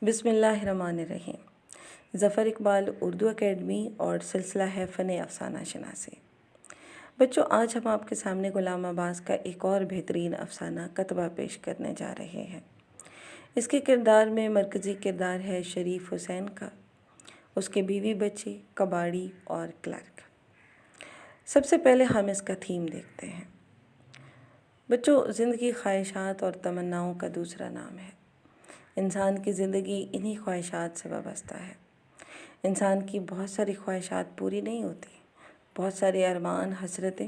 بسم اللہ الرحمن الرحیم۔ ظفر اقبال اردو اکیڈمی اور سلسلہ ہے فن افسانہ شناسی۔ بچوں، آج ہم آپ کے سامنے غلام عباس کا ایک اور بہترین افسانہ کتبہ پیش کرنے جا رہے ہیں۔ اس کے کردار میں مرکزی کردار ہے شریف حسین کا، اس کے بیوی بچے، کباڑی اور کلرک۔ سب سے پہلے ہم اس کا تھیم دیکھتے ہیں۔ بچوں، زندگی خواہشات اور تمناؤں کا دوسرا نام ہے۔ انسان کی زندگی انہی خواہشات سے وابستہ ہے۔ انسان کی بہت ساری خواہشات پوری نہیں ہوتی، بہت سارے ارمان حسرتیں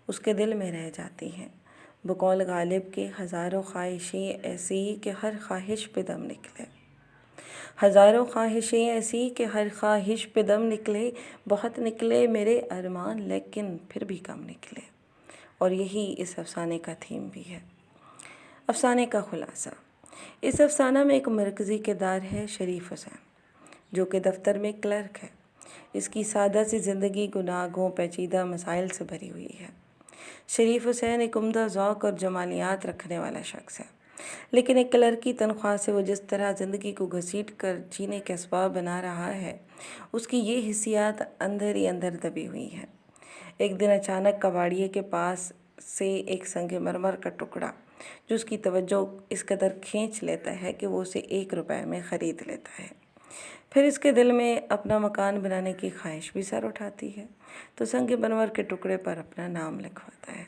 اس کے دل میں رہ جاتی ہیں۔ بقول غالب کے ہزاروں خواہشیں ایسی کہ ہر خواہش پہ دم نکلے، ہزاروں خواہشیں ایسی کہ ہر خواہش پہ دم نکلے، بہت نکلے میرے ارمان لیکن پھر بھی کم نکلے۔ اور یہی اس افسانے کا تھیم بھی ہے۔ افسانے کا خلاصہ: اس افسانہ میں ایک مرکزی کردار ہے شریف حسین، جو کہ دفتر میں کلرک ہے۔ اس کی سادہ سی زندگی گناہوں پیچیدہ مسائل سے بھری ہوئی ہے۔ شریف حسین ایک عمدہ ذوق اور جمالیات رکھنے والا شخص ہے، لیکن ایک کلرک کی تنخواہ سے وہ جس طرح زندگی کو گھسیٹ کر جینے کے اسباب بنا رہا ہے، اس کی یہ حسیات اندر ہی اندر دبی ہوئی ہیں۔ ایک دن اچانک کباڑیے کے پاس سے ایک سنگ مرمر کا ٹکڑا، جو اس کی توجہ اس قدر کھینچ لیتا ہے کہ وہ اسے 1 روپے میں خرید لیتا ہے۔ پھر اس کے دل میں اپنا مکان بنانے کی خواہش بھی سر اٹھاتی ہے، تو سنگ مرمر کے ٹکڑے پر اپنا نام لکھواتا ہے۔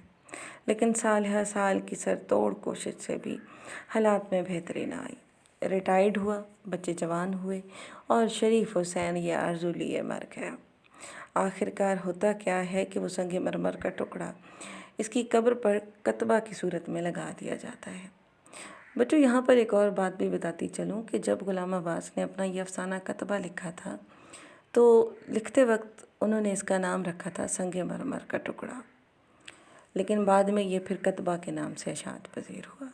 لیکن سال ہر سال کی سر توڑ کوشش سے بھی حالات میں بہتری نہ آئی۔ ریٹائرڈ ہوا، بچے جوان ہوئے اور شریف حسین یہ آرزو لیے مر گیا۔ آخرکار ہوتا کیا ہے کہ وہ سنگ مرمر کا ٹکڑا اس کی قبر پر کتبہ کی صورت میں لگا دیا جاتا ہے۔ بچوں، یہاں پر ایک اور بات بھی بتاتی چلوں کہ جب غلام عباس نے اپنا یہ افسانہ کتبہ لکھا تھا تو لکھتے وقت انہوں نے اس کا نام رکھا تھا سنگ مرمر کا ٹکڑا، لیکن بعد میں یہ پھر کتبہ کے نام سے اشاعت پذیر ہوا۔